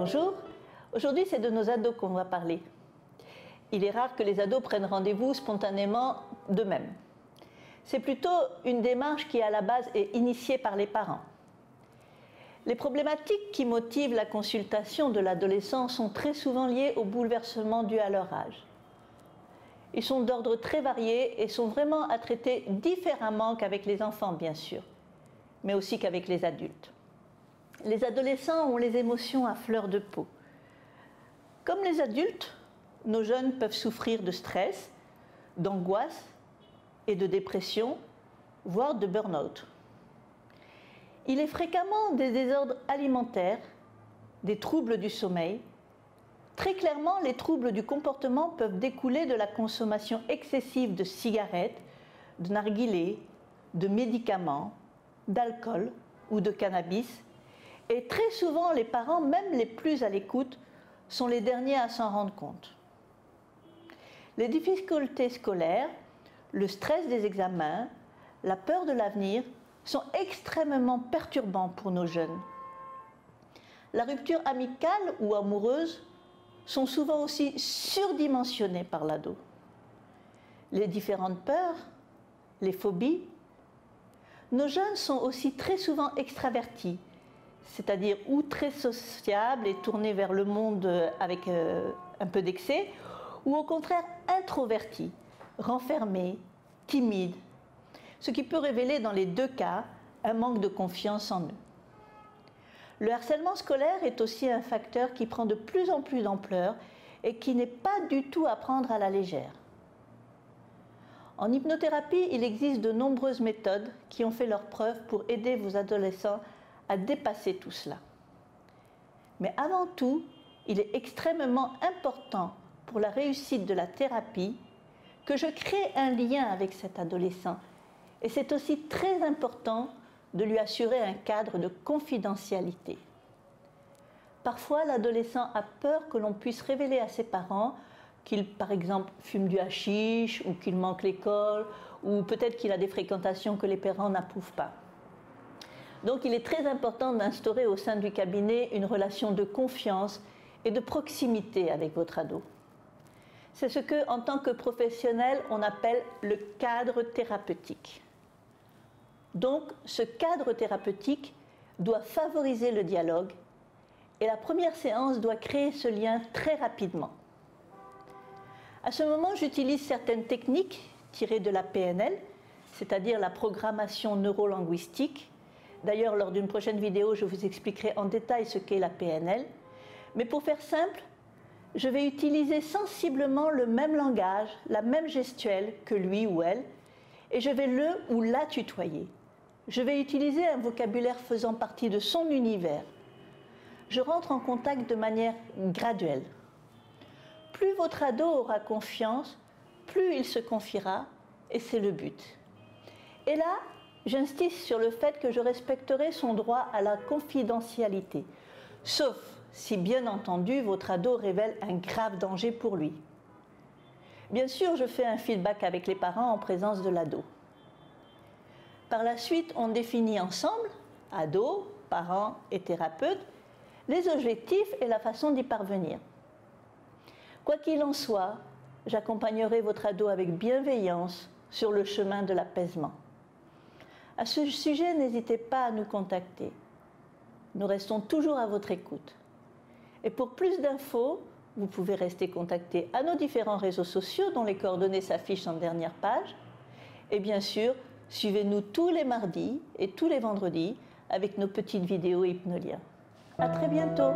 Bonjour, aujourd'hui c'est de nos ados qu'on va parler. Il est rare que les ados prennent rendez-vous spontanément d'eux-mêmes. C'est plutôt une démarche qui à la base est initiée par les parents. Les problématiques qui motivent la consultation de l'adolescent sont très souvent liées aux bouleversements dus à leur âge. Ils sont d'ordre très varié et sont vraiment à traiter différemment qu'avec les enfants bien sûr, mais aussi qu'avec les adultes. Les adolescents ont les émotions à fleur de peau. Comme les adultes, nos jeunes peuvent souffrir de stress, d'angoisse et de dépression, voire de burn-out. Il est fréquemment des désordres alimentaires, des troubles du sommeil. Très clairement, les troubles du comportement peuvent découler de la consommation excessive de cigarettes, de narguilés, de médicaments, d'alcool ou de cannabis. Et très souvent, les parents, même les plus à l'écoute, sont les derniers à s'en rendre compte. Les difficultés scolaires, le stress des examens, la peur de l'avenir sont extrêmement perturbants pour nos jeunes. La rupture amicale ou amoureuse sont souvent aussi surdimensionnées par l'ado. Les différentes peurs, les phobies. Nos jeunes sont aussi très souvent extravertis, c'est-à-dire ou très sociables et tournés vers le monde avec un peu d'excès, ou au contraire introvertis, renfermés, timides, ce qui peut révéler dans les deux cas un manque de confiance en eux. Le harcèlement scolaire est aussi un facteur qui prend de plus en plus d'ampleur et qui n'est pas du tout à prendre à la légère. En hypnothérapie, il existe de nombreuses méthodes qui ont fait leurs preuves pour aider vos adolescents à dépasser tout cela. Mais avant tout, il est extrêmement important pour la réussite de la thérapie que je crée un lien avec cet adolescent. Et c'est aussi très important de lui assurer un cadre de confidentialité. Parfois, l'adolescent a peur que l'on puisse révéler à ses parents qu'il, par exemple, fume du hashish, ou qu'il manque l'école, ou peut-être qu'il a des fréquentations que les parents n'approuvent pas. Donc il est très important d'instaurer au sein du cabinet une relation de confiance et de proximité avec votre ado. C'est ce que, en tant que professionnel, on appelle le cadre thérapeutique. Donc ce cadre thérapeutique doit favoriser le dialogue et la première séance doit créer ce lien très rapidement. À ce moment, j'utilise certaines techniques tirées de la PNL, c'est-à-dire la programmation neurolinguistique. D'ailleurs, lors d'une prochaine vidéo, je vous expliquerai en détail ce qu'est la PNL. Mais pour faire simple, je vais utiliser sensiblement le même langage, la même gestuelle que lui ou elle, et je vais le ou la tutoyer. Je vais utiliser un vocabulaire faisant partie de son univers. Je rentre en contact de manière graduelle. Plus votre ado aura confiance, plus il se confiera, et c'est le but. Et là, j'insiste sur le fait que je respecterai son droit à la confidentialité, sauf si, bien entendu, votre ado révèle un grave danger pour lui. Bien sûr, je fais un feedback avec les parents en présence de l'ado. Par la suite, on définit ensemble, ado, parents et thérapeutes, les objectifs et la façon d'y parvenir. Quoi qu'il en soit, j'accompagnerai votre ado avec bienveillance sur le chemin de l'apaisement. À ce sujet, n'hésitez pas à nous contacter. Nous restons toujours à votre écoute. Et pour plus d'infos, vous pouvez rester contacté à nos différents réseaux sociaux dont les coordonnées s'affichent en dernière page. Et bien sûr, suivez-nous tous les mardis et tous les vendredis avec nos petites vidéos Hypnolien. À très bientôt!